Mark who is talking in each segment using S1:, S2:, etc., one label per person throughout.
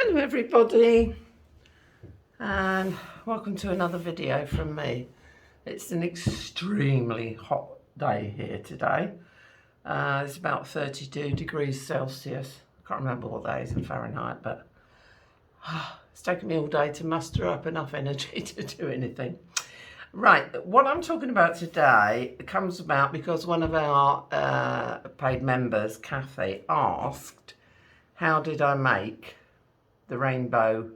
S1: Hello everybody, and welcome to another video from me. It's an extremely hot day here today. It's about 32 degrees Celsius. I can't remember what that is in Fahrenheit, but it's taken me all day to muster up enough energy to do anything. Right, what I'm talking about today comes about because one of our paid members, Kathy, asked, how did I make the rainbow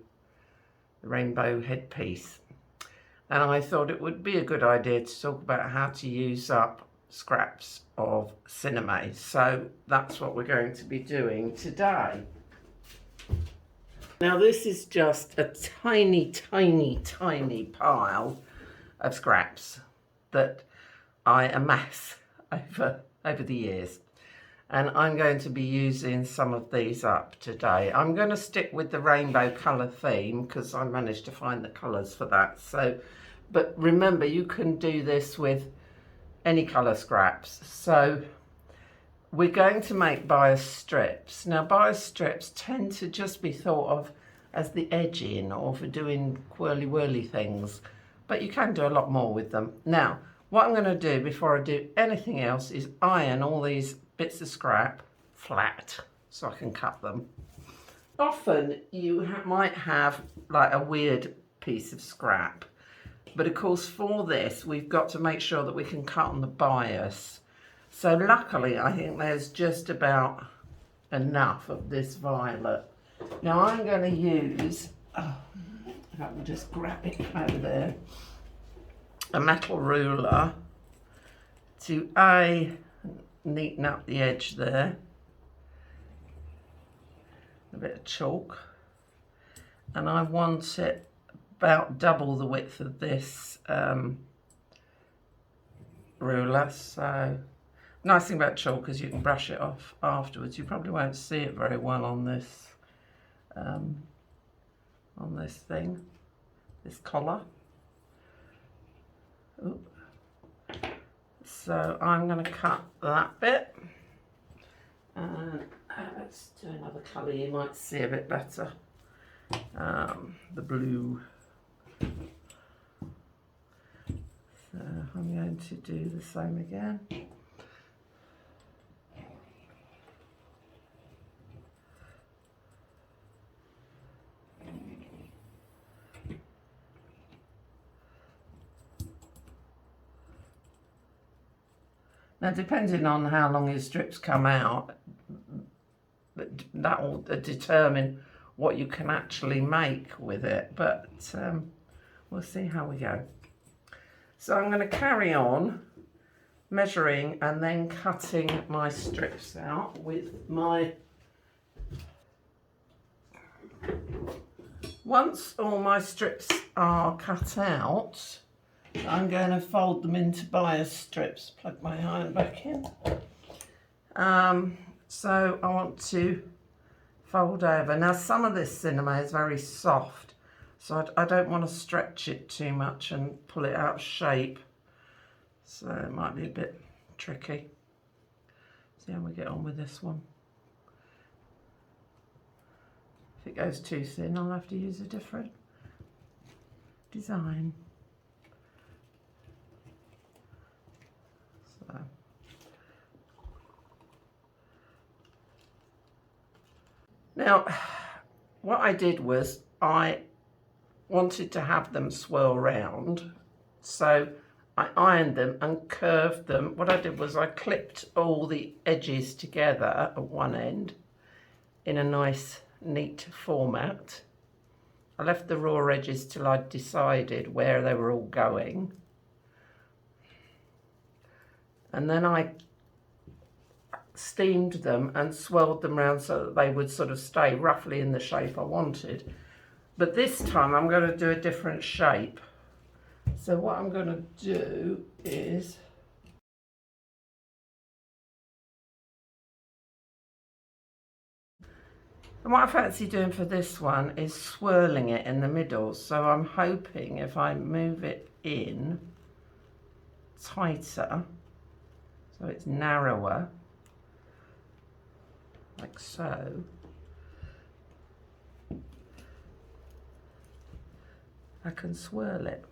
S1: headpiece? And I thought it would be a good idea to talk about how to use up scraps of cinnamon. So that's what we're going to be doing today. Now this is just a tiny pile of scraps that I amass over the years. And I'm going to be using some of these up today. I'm going to stick with the rainbow colour theme because I managed to find the colours for that. So, but remember, you can do this with any colour scraps. So we're going to make bias strips. Now bias strips tend to just be thought of as the edging or for doing whirly things, but you can do a lot more with them. Now, what I'm going to do before I do anything else is iron all these bits of scrap flat so I can cut them. Often you might have like a weird piece of scrap, but of course for this we've got to make sure that we can cut on the bias. So luckily I think there's just about enough of this violet. Now I'm going to use, if I can just grab it over there, a metal ruler to neaten up the edge there, a bit of chalk, and I want it about double the width of this ruler. So nice thing about chalk is you can brush it off afterwards. You probably won't see it very well on this thing, this collar. Ooh. So I'm going to cut that bit, and let's do another colour you might see a bit better, the blue. So I'm going to do the same again. Now, depending on how long your strips come out, that will determine what you can actually make with it, but we'll see how we go. So I'm going to carry on measuring and then cutting my strips out with my... Once all my strips are cut out, I'm going to fold them into bias strips. Plug my iron back in. So I want to fold over. Now some of this cinnamon is very soft, so I don't want to stretch it too much and pull it out of shape. So it might be a bit tricky. See how we get on with this one. If it goes too thin, I'll have to use a different design. Now, what I did was I wanted to have them swirl round, so I ironed them and curved them. What I did was I clipped all the edges together at one end in a nice, neat format. I left the raw edges till I'd decided where they were all going. And then I steamed them and swirled them around so that they would sort of stay roughly in the shape I wanted. But this time I'm going to do a different shape. So what I'm going to do is and what I fancy doing for this one is swirling it in the middle. So I'm hoping if I move it in tighter, so it's narrower, like so, I can swirl it.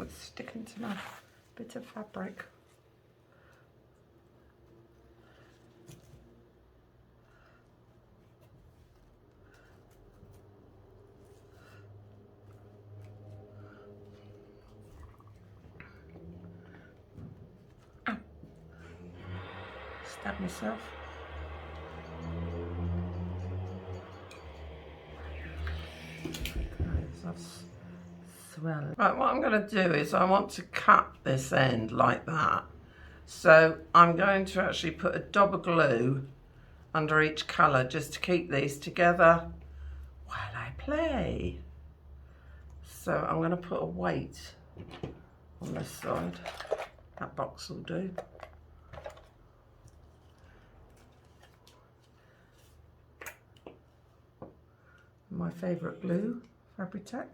S1: It's sticking to my bit of fabric. Ow. Stab myself. Right, what I'm going to do is I want to cut this end like that. So I'm going to actually put a dab of glue under each colour just to keep these together while I play. So I'm going to put a weight on this side. That box will do. My favourite glue, Fabri-Tac.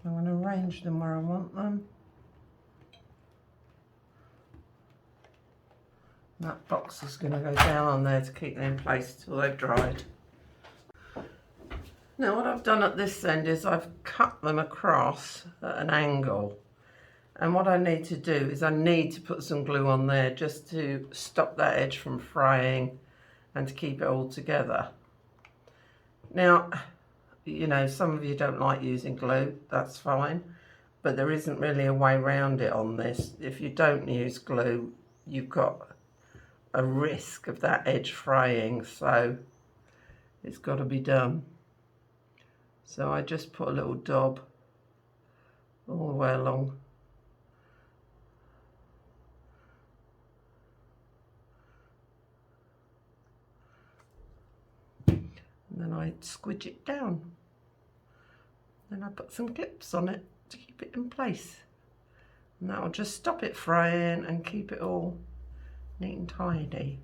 S1: I'm going to arrange them where I want them. And that box is going to go down on there to keep them in place till they've dried. Now what I've done at this end is I've cut them across at an angle. And what I need to do is I need to put some glue on there just to stop that edge from fraying and to keep it all together. Now, you know, some of you don't like using glue, that's fine, but there isn't really a way around it on this. If you don't use glue, you've got a risk of that edge fraying, so it's got to be done. So I just put a little dab all the way along. And then I squidge it down. Then I put some clips on it to keep it in place. And that will just stop it fraying and keep it all neat and tidy.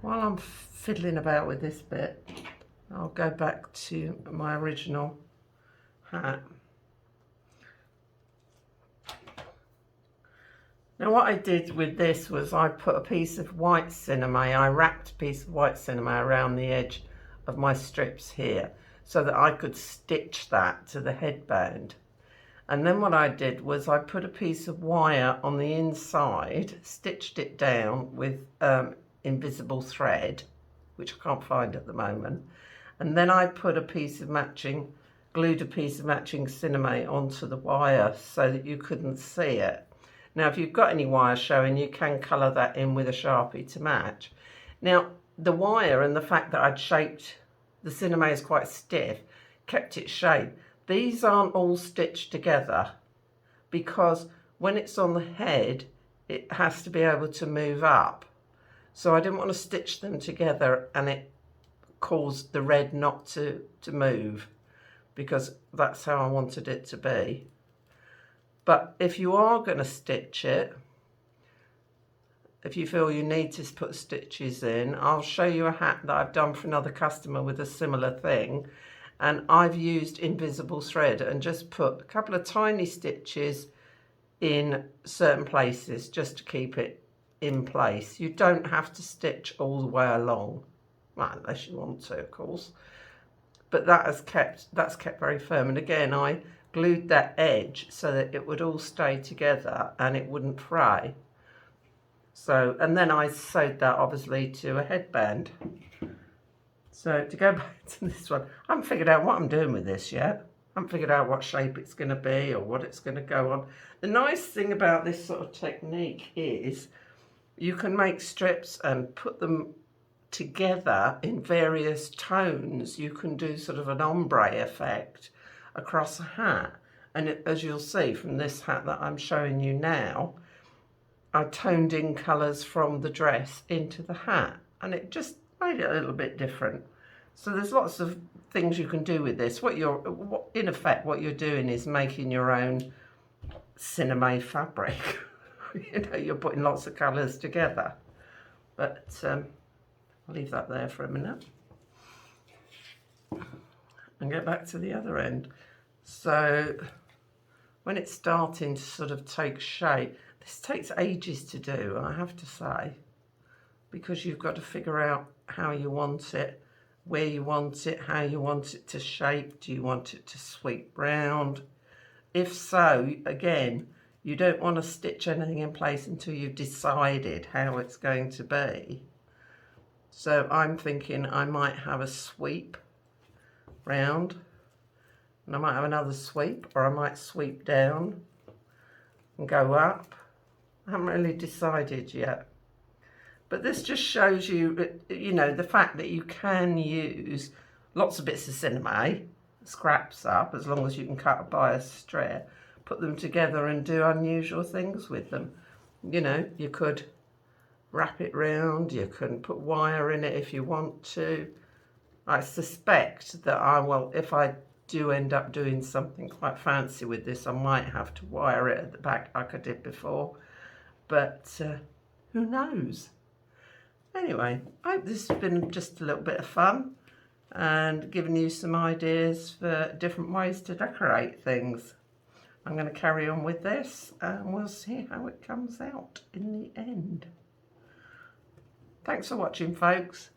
S1: While I'm fiddling about with this bit, I'll go back to my original hat. Now what I did with this was I put a piece of white cinnamon, I wrapped a piece of white cinnamon around the edge of my strips here so that I could stitch that to the headband. And then what I did was I put a piece of wire on the inside, stitched it down with invisible thread, which I can't find at the moment. And then I put a piece of matching, glued a piece of matching cinnamon onto the wire so that you couldn't see it. Now, if you've got any wire showing, you can colour that in with a Sharpie to match. Now, the wire and the fact that I'd shaped, the cinnamon is quite stiff, kept its shape. These aren't all stitched together because when it's on the head, it has to be able to move up. So I didn't want to stitch them together and it caused the red not to move, because that's how I wanted it to be. But if you are going to stitch it, if you feel you need to put stitches in, I'll show you a hat that I've done for another customer with a similar thing. And I've used invisible thread and just put a couple of tiny stitches in certain places just to keep it in place. You don't have to stitch all the way along, well, unless you want to, of course. But that's kept very firm. And again, I glued that edge so that it would all stay together and it wouldn't fray. So, and then I sewed that obviously to a headband. So to go back to this one, I haven't figured out what I'm doing with this yet. I haven't figured out what shape it's going to be or what it's going to go on. The nice thing about this sort of technique is you can make strips and put them together in various tones. You can do sort of an ombre effect across a hat, And as you'll see from this hat that I'm showing you now, I toned in colours from the dress into the hat, and it just made it a little bit different. So there's lots of things you can do with this. In effect, what you're doing is making your own cinema fabric. You know, you're putting lots of colours together. But I'll leave that there for a minute and get back to the other end. So when it's starting to sort of take shape, this takes ages to do, I have to say, because you've got to figure out how you want it, where you want it, how you want it to shape. Do you want it to sweep round? If so, again, you don't want to stitch anything in place until you've decided how it's going to be. So I'm thinking I might have a sweep round, and I might have another sweep, or I might sweep down and go up. I haven't really decided yet. But this just shows you, you know, the fact that you can use lots of bits of cinema, scraps up, as long as you can cut a bias strip, put them together and do unusual things with them. You know, you could wrap it round, you can put wire in it if you want to. I suspect that I will, if I do end up doing something quite fancy with this, I might have to wire it at the back like I did before. But who knows? Anyway, I hope this has been just a little bit of fun and given you some ideas for different ways to decorate things. I'm going to carry on with this and we'll see how it comes out in the end. Thanks for watching, folks.